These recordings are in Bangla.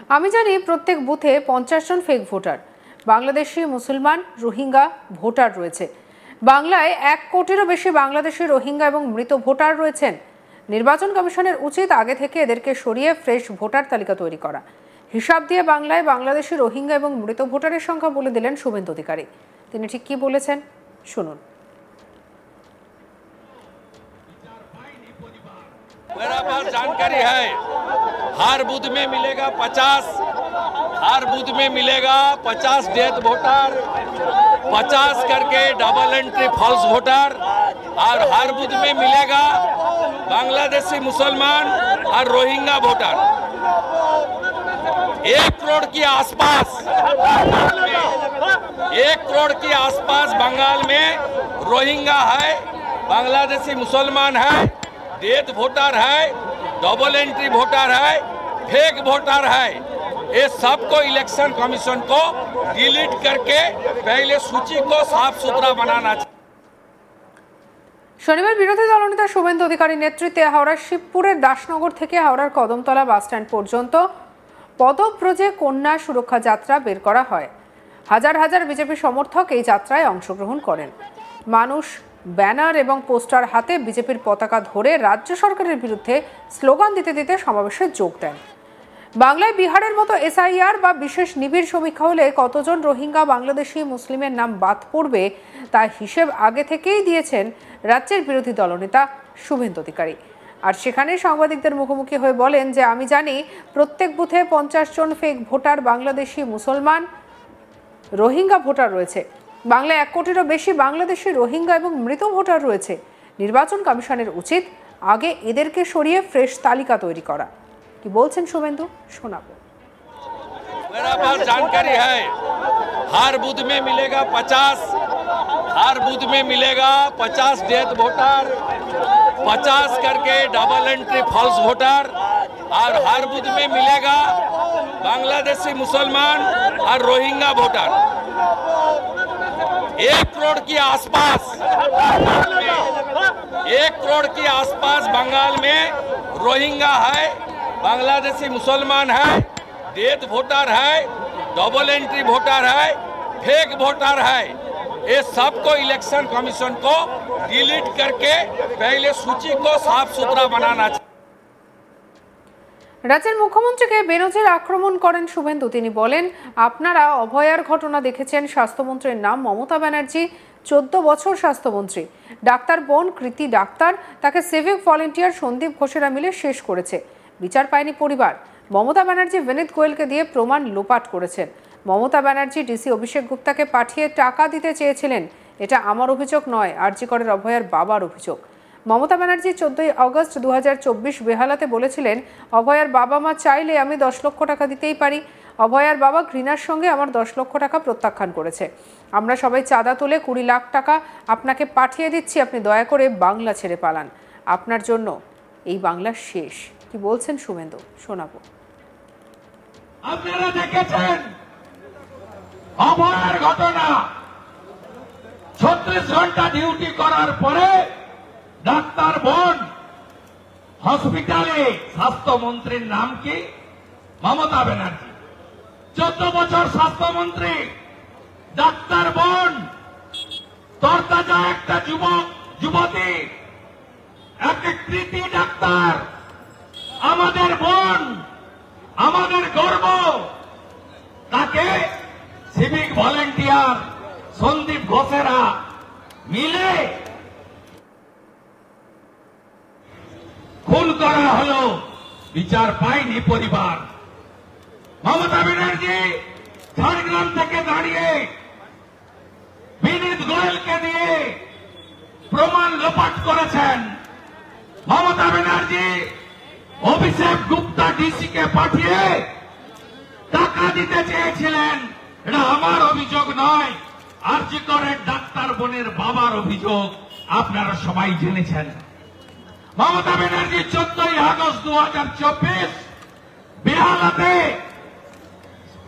আমি জানি প্রত্যেক বুথে 50 জন ফেক ভোটার, বাংলাদেশি, মুসলমান, রোহিঙ্গা ভোটার রয়েছে। বাংলায় 1 কোটিরও বেশি বাংলাদেশি, রোহিঙ্গা এবং মৃত ভোটার রয়েছেন। নির্বাচন কমিশনের উচিত আগে থেকে এদেরকে সরিয়ে ফ্রেশ ভোটার তালিকা তৈরি করা। হিসাব দিয়ে বাংলায় বাংলাদেশি, রোহিঙ্গা এবং মৃত ভোটারের সংখ্যা বলে দিলেন শুভেন্দু অধিকারী। তিনি ঠিক কি বলেছেন শুনুন। मेरा पास जानकारी है, हर बूथ में मिलेगा 50, हर बूथ में मिलेगा 50 डेथ वोटर, 50 करके डबल एंट्री फॉल्स वोटर, और हर बूथ में मिलेगा बांग्लादेशी, मुसलमान और रोहिंगा वोटर। 1 करोड़ के आसपास, 1 करोड़ के आसपास बंगाल में रोहिंगा है, बांग्लादेशी मुसलमान है, डेथ वोटर है, डबल एंट्री वोटर है, फेक वोटर है। ये सबको इलेक्शन कमीशन को डिलीट करके पहले सूची को साफ सुथरा बनाना चाहिए। শনিবার বিরোধী দলনেতা শুভেন্দু অধিকারীর নেতৃত্বে হাওড়ার শিবপুরের দাসনগর থেকে হাওড়ার কদমতলা বাস স্ট্যান্ড পর্যন্ত পদব্রজে কন্যা সুরক্ষা যাত্রা বের করা হয়। হাজার হাজার বিজেপি সমর্থক এই যাত্রায় অংশগ্রহণ করেন। মানুষ ব্যানার এবং পোস্টার হাতে বিজেপির পতাকা ধরে রাজ্য সরকারের বিরুদ্ধে স্লোগান দিতে দিতে সমাবেশে যোগ দেন। বাংলায় বিহারের মতো এসআইআর বা বিশেষ নিবিড় সমীক্ষা হলে কতজন রোহিঙ্গা, বাংলাদেশি, মুসলিমের নাম বাদ পড়বে তার হিসেব আগে থেকেই দিয়েছেন রাজ্যের বিরোধী দলনেতা শুভেন্দু অধিকারী। আর সেখানে সাংবাদিকদের মুখোমুখি হয়ে বলেন যে আমি জানি প্রত্যেক বুথে 50 জন ফেক ভোটার, বাংলাদেশি, মুসলমান, রোহিঙ্গা ভোটার রয়েছে। বাংলায় 1 কোটিরও বেশি বাংলাদেশি, রোহিঙ্গা এবং মৃত ভোটার রয়েছে। নির্বাচন কমিশনের উচিত আগে এদেরকে সরিয়ে ফ্রেশ তালিকা তৈরি করা। কি বলছেন শুভেন্দু শোনাবো। मेरा पास जानकारी है, हर बूथ में मिलेगा 50, हर बूथ में मिलेगा 50 डेथ वोटर, 50 करके डबल एंट्री फॉल्स वोटर, और हर बूथ में मिलेगा बांग्लादेशी, मुसलमान और रोहिंगा वोटर। 1 करोड़ के आसपास, 1 करोड़ के आसपास बंगाल में रोहिंगा है, बांग्लादेशी मुसलमान है, डेथ वोटर है, डबल एंट्री वोटर है, फेक वोटर है। ये सबको इलेक्शन कमीशन को डिलीट करके पहले सूची को साफ सुथरा बनाना चाहिए। রাজ্যের মুখ্যমন্ত্রীকে বেনজির আক্রমণ করেন শুভেন্দু। তিনি বলেন, আপনারা অভয়ার ঘটনা দেখেছেন। স্বাস্থ্যমন্ত্রীর নাম মমতা ব্যানার্জি, 14 বছর স্বাস্থ্যমন্ত্রী। ডাক্তার বোন কৃতি ডাক্তার, তাকে সিভিক ভলেন্টিয়ার সন্দীপ ঘোষেরা মিলে শেষ করেছে। বিচার পায়নি পরিবার। মমতা ব্যানার্জি বিনীত গোয়েলকে দিয়ে প্রমাণ লোপাট করেছেন। মমতা ব্যানার্জি ডিসি অভিষেক গুপ্তাকে পাঠিয়ে টাকা দিতে চেয়েছিলেন। এটা আমার অভিযোগ নয়, আরজি করের অভয়ার বাবার অভিযোগ। মমতা ব্যানার্জি 14 আগস্ট 2024 বেহালাতে বলেছিলেন, অভয়ার বাবা মা চাইলে আমি 10 লক্ষ টাকা দিতেই পারি। অভয়ার বাবা ঘৃণার সঙ্গে আমার 10 লক্ষ টাকা প্রত্যাখ্যান করেছে। আমরা সবাই চাঁদা তুলে 20 লাখ টাকা আপনাকে পাঠিয়ে দিচ্ছি, আপনি দয়া করে বাংলা ছেড়ে পালান। আপনার জন্য এই বাংলা শেষ। কি বলছেন শুভেন্দু শোনাবো। আপনারা দেখেছেন অভয়ার ঘটনা। 36 ঘন্টা ডিউটি করার পরে ডাক্তার বোন হসপিটালে, স্বাস্থ্যমন্ত্রীর নাম কি? মমতা ব্যানার্জি। 14 বছর স্বাস্থ্যমন্ত্রী ডাক্তার বোন, তরতাজা একটা যুবতী, একটা কৃতি ডাক্তার, আমাদের বোন, আমাদের গর্ব। তাকে সিভিক ভলেন্টিয়ার সন্দীপ ঘোষেরা মিলে খুন করা হলো। বিচার পায়নি পরিবার। মমতা ব্যানার্জি ঝাড়গ্রাম থেকে দাঁড়িয়ে বিনীত গোয়েলকে দিয়ে প্রমাণ লোপাট করেছেন। মমতা ব্যানার্জি অভিষেক গুপ্তা ডিসিকে পাঠিয়ে টাকা দিতে চেয়েছিলেন। এটা আমার অভিযোগ নয়, আরজি করের ডাক্তার বোনের বাবার অভিযোগ। আপনারা সবাই জেনেছেন। মমতা ব্যানার্জি 14 আগস্ট 2024 বেহালাতে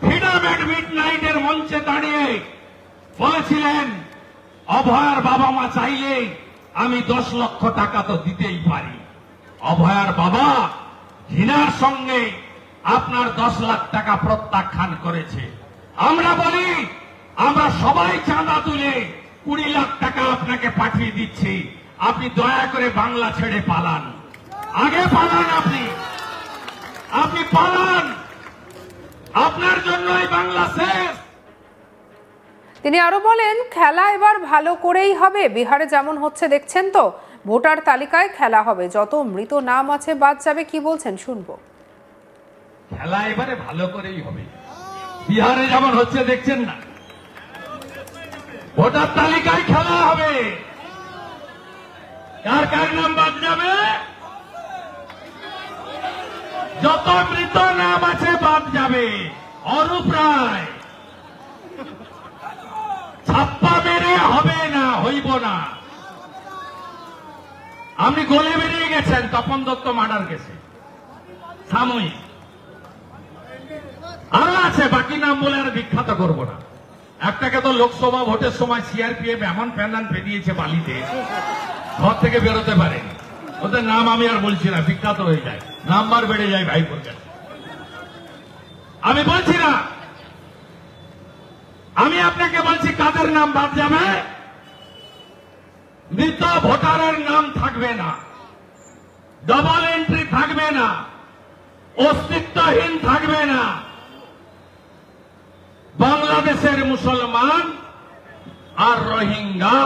ফ্রিডম এট মিডনাইটের মঞ্চে দাঁড়িয়ে বলেছিলেন, অভয়ার বাবা মা চাইলে আমি 10 লক্ষ টাকা তো দিতেই পারি। অভয়ার বাবা ঘৃণার সঙ্গে আপনার 10 লাখ টাকা প্রত্যাখ্যান করেছে। আমরা বলি আমরা সবাই চাঁদা তুলে 20 লাখ টাকা আপনাকে পাঠিয়ে দিচ্ছি, আপনি দয়া করে বাংলা ছেড়ে পালান। আগে পালান, আপনি পালান, আপনার জন্যই বাংলা শেষ। তিনি আরো বলেন, খেলা এবার ভালো করেই হবে। বিহারে যেমন হচ্ছে দেখছেন তো, ভোটার তালিকায় খেলা হবে, যত মৃত নাম আছে বাদ যাবে। কি বলছেন শুনবো। খেলা এবারে ভালো করেই হবে। বিহারে যেমন হচ্ছে দেখছেন না, ভোটার তালিকায় খেলা হবে, কার কার নাম বাদ যাবে, যত মৃত নাম আছে বাদ যাবে। অরূপ রায়, ছাপ্পা মেরে হবে না, হইব না। আপনি গলে বেরিয়ে গেছেন তপন দত্ত মার্ডার কেসে, সাময়িক। আরো আছে, বাকি নাম বলে আর বিখ্যাত করব না। একটাকে তো লোকসভা ভোটের সময় সিআরপিএফ এমন প্যান্ডান পেরিয়েছে বালিতে, ঘর থেকে বেরোতে পারেনি। ওদের নাম আমি আর বলছি না, বিখ্যাত হয়ে যায়, নাম্বার বেড়ে যায় ভাইপোর কাছে। আমি বলছি না, আমি আপনাকে বলছি কাদের নাম বাদ যাবে। মৃত ভোটারের নাম থাকবে না, ডবল এন্ট্রি থাকবে না, অস্তিত্বহীন থাকবে না। বাংলাদেশের মুসলমান আর রোহিঙ্গা,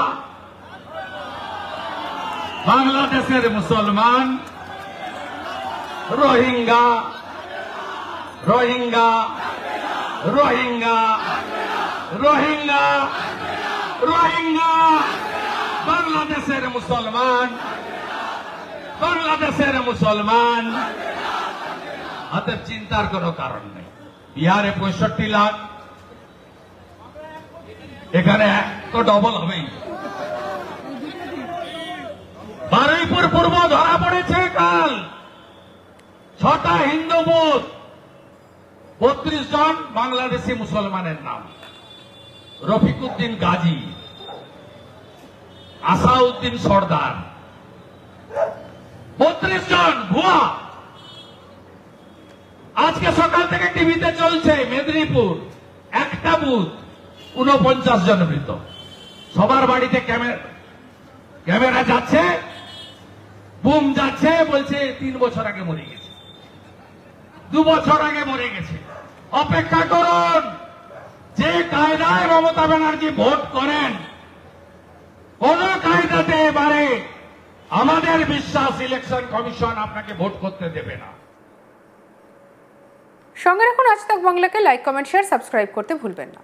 বাংলাদেশের মুসলমান, রোহিঙ্গা, রোহিঙ্গা, রোহিঙ্গা, রোহিঙ্গা, রোহিঙ্গা, বাংলাদেশের মুসলমান, বাংলাদেশের মুসলমান। অতএব চিন্তার কোনো কারণ নেই। বিহারে 65 লাখ, এখানে তো ডবল হবেই। বারুইপুর পূর্ব ধরা পড়েছে কাল 6টা হিন্দু বুথ, 32 জন বাংলাদেশি মুসলমানের নাম। রফিকুদ্দিন গাজী, আসাউদ্দিন সর্দার, 32 জন ভুয়া। আজকে সকাল থেকে টিভিতে চলছে মেদিনীপুর একটা বুথ, 49 জন মৃত। সবার বাড়িতে ক্যামেরা যাচ্ছে, বুম যাচ্ছে, বলছে 3 বছর আগে মরে গেছে, 2 বছর আগে মরে গেছে। অপেক্ষা করুন, যে কায়দায় মমতা ব্যানার্জি ভোট করেন, কোন কায়দাতে এবারে আমাদের বিশ্বাস ইলেকশন কমিশন আপনাকে ভোট করতে দেবে না। সঙ্গে রাখুন আজ তাক বাংলাকে, লাইক, কমেন্ট, শেয়ার, সাবস্ক্রাইব করতে ভুলবেন না।